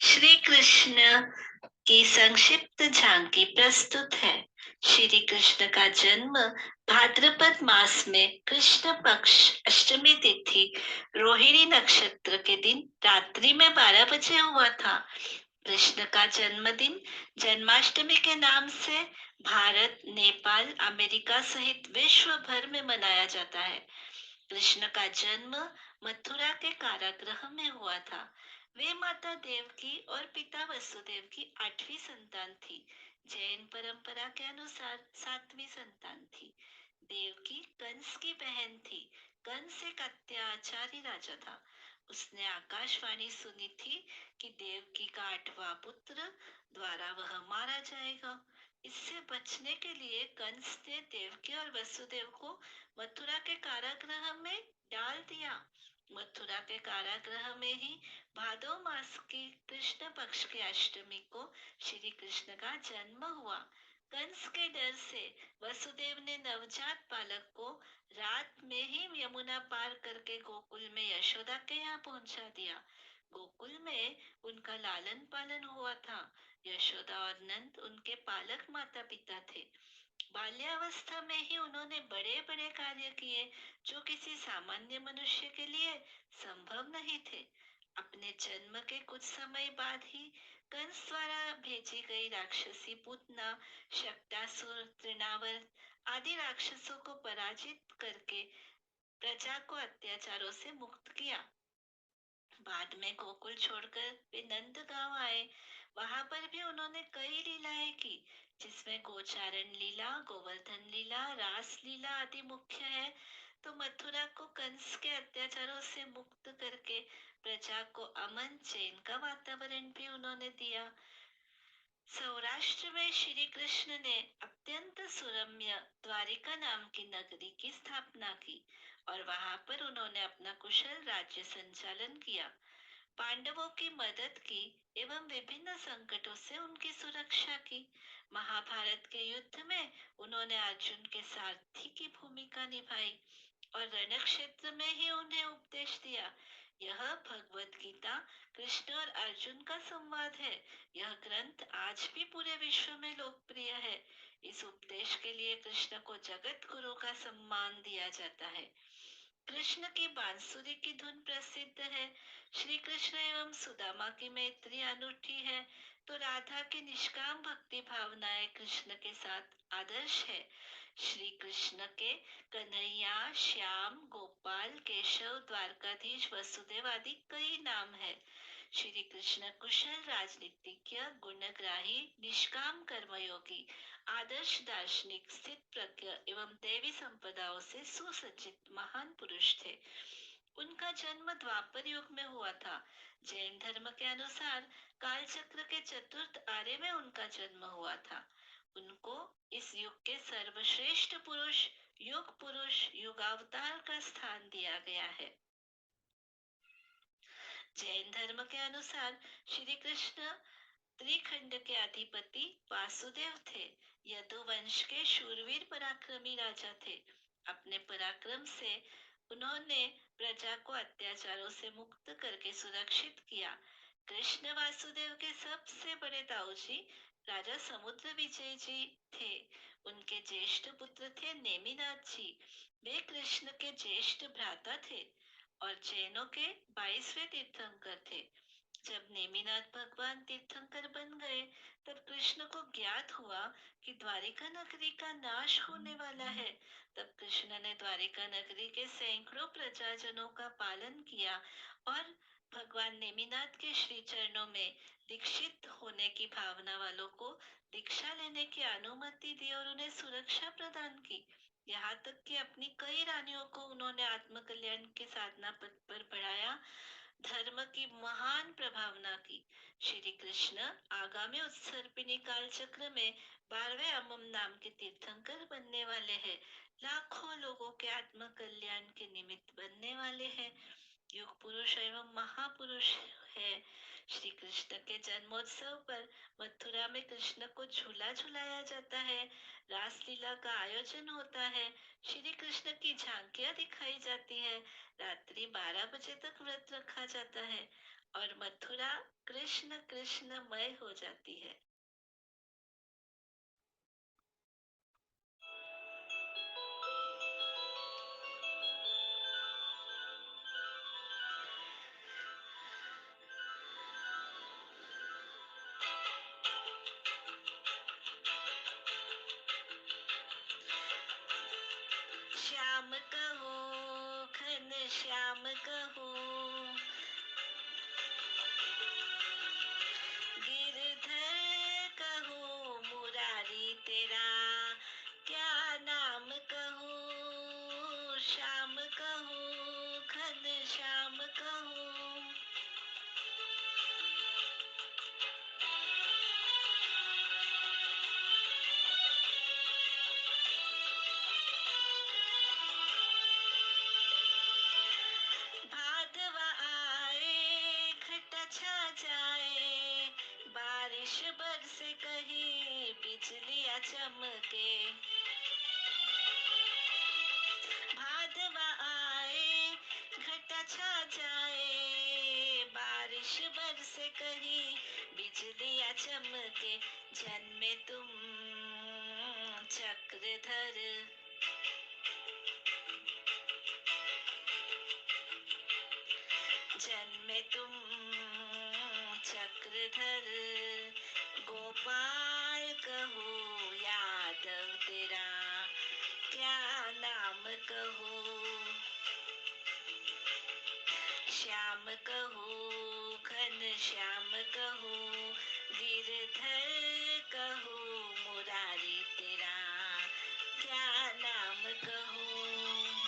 श्री कृष्ण की संक्षिप्त झांकी प्रस्तुत है। श्री कृष्ण का जन्म भाद्रपद मास में कृष्ण पक्ष अष्टमी तिथि रोहिणी नक्षत्र के दिन रात्रि में 12 बजे हुआ था। कृष्ण का जन्मदिन जन्माष्टमी के नाम से भारत, नेपाल, अमेरिका सहित विश्व भर में मनाया जाता है। कृष्ण का जन्म मथुरा के कारागृह में हुआ था। वे माता देवकी और पिता वसुदेव की 8वीं संतान थी। जैन परंपरा के अनुसार 7वीं संतान थी। देवकी कंस की बहन थी। कंस एक अत्याचारी राजा था। उसने आकाशवाणी सुनी थी कि देवकी का 8वां पुत्र द्वारा वह मारा जाएगा। इससे बचने के लिए कंस ने देवकी और वसुदेव को मथुरा के कारागृह में डाल दिया। मथुरा के कारागृह में ही भादो मास की कृष्ण पक्ष की अष्टमी को श्री कृष्ण का जन्म हुआ। कंस के डर से वसुदेव ने नवजात बालक को रात में ही यमुना पार करके गोकुल में यशोदा के यहाँ पहुंचा दिया। गोकुल में उनका लालन पालन हुआ था। यशोदा और नंद उनके पालक माता पिता थे। बाल्यावस्था में ही उन्होंने बड़े बड़े कार्य किए जो किसी सामान्य मनुष्य के लिए संभव नहीं थे। अपने जन्म के कुछ समय बाद ही कंस द्वारा भेजी गई राक्षसी पूतना, शक्तासुर, तृणावर आदि राक्षसों को पराजित करके प्रजा को अत्याचारों से मुक्त किया। बाद में गोकुल छोड़कर वे नंद गांव आए। वहां पर भी उन्होंने कई लीलाएं की, जिसमें गोचारण लीला, गोवर्धन लीला, रास लीला आदि मुख्य है। तो मथुरा को कंस के अत्याचारों से मुक्त करके प्रजा को अमन चैन का वातावरण भी उन्होंने दिया। सौराष्ट्र में श्री कृष्ण ने अत्यंत सुरम्य द्वारिका नाम की नगरी की स्थापना की और वहां पर उन्होंने अपना कुशल राज्य संचालन किया। पांडवों की मदद की एवं विभिन्न संकटों से उनकी सुरक्षा की। महाभारत के युद्ध में उन्होंने अर्जुन के सारथी की भूमिका निभाई और रण क्षेत्र में ही उन्हें उपदेश दिया। यह भगवत गीता कृष्ण और अर्जुन का संवाद है। यह ग्रंथ आज भी पूरे विश्व में लोकप्रिय है। इस उपदेश के लिए कृष्ण को जगत गुरु का सम्मान दिया जाता है। कृष्ण की बांसुरी की धुन प्रसिद्ध है। श्री कृष्ण एवं सुदामा की मैत्री अनूठी है, तो राधा की निष्काम भक्ति भावनाएं कृष्ण के साथ आदर्श है। श्री कृष्ण के कन्हैया, श्याम, गोपाल, केशव, द्वारकाधीश, वसुदेव आदि कई नाम है। श्री कृष्ण कुशल राजनीतिज्ञ, गुणग्राही, निष्काम कर्मयोगी, आदर्श दार्शनिक, स्थित प्रज्ञ एवं दैवी संपदाओं से सुसज्जित महान पुरुष थे। उनका जन्म द्वापर युग में हुआ था। जैन धर्म के अनुसार कालचक्र के चतुर्थ आर्य में उनका जन्म हुआ था। उनको इस युग के सर्वश्रेष्ठ पुरुष, युग पुरुष, युगावतार का स्थान दिया गया है। जैन धर्म के अनुसार श्री कृष्ण त्रिखंड के अधिपति वासुदेव थे। यदुवंश के शूरवीर पराक्रमी राजा थे। अपने पराक्रम से उन्होंने प्रजा को अत्याचारों से मुक्त करके सुरक्षित किया। कृष्ण वासुदेव के सबसे बड़े ताऊजी राजा समुद्र विजय जी थे। उनके ज्येष्ठ पुत्र थे नेमिनाथ जी। वे कृष्ण के ज्येष्ठ भ्राता थे और जैनों के 22वें तीर्थंकर थे। जब नेमिनाथ भगवान तीर्थंकर बन गए, तब कृष्ण को ज्ञात हुआ कि द्वारिका नगरी का नाश होने वाला है। तब कृष्ण ने द्वारिका नगरी के सैकड़ों प्रजाजनों का पालन किया और भगवान नेमिनाथ के श्री चरणों में दीक्षित होने की भावना वालों को दीक्षा लेने की अनुमति दी और उन्हें सुरक्षा प्रदान की। यहाँ तक कि अपनी कई रानियों को उन्होंने आत्म कल्याण के साधना पथ पर बढ़ाया, धर्म की महान प्रभावना की। श्री कृष्ण आगामी उत्सर्पिणी काल चक्र में 12वें अमम नाम के तीर्थंकर बनने वाले हैं। लाखों लोगों के आत्म कल्याण के निमित्त बनने वाले हैं। युग पुरुष एवं महापुरुष है। श्री कृष्ण के जन्मोत्सव पर मथुरा में कृष्ण को झूला झुलाया जाता है। रासलीला का आयोजन होता है। श्री कृष्ण की झांकियां दिखाई जाती है। रात्रि 12 बजे तक व्रत रखा जाता है। और मथुरा कृष्ण कृष्णमय हो जाती है। श्याम कहो घन श्याम कहो, गिरधर कहो मुरारी तेरा, क्या नाम कहो श्याम कहो घन श्याम कहो। भादव आए घटा छा जाए, बारिश बरसे कहीं बिजलियाँ चमके। भादव आए घटा छा जाए, बारिश बरसे कहीं बिजलियाँ चमके। जन्मे तुम चक्रधर, जन्मे तुम चक्रधर, गोपाल कहो यादव तेरा, क्या नाम कहो। श्याम कहो घन श्याम कहो, गिरधर कहो मुरारी तेरा, क्या नाम कहो।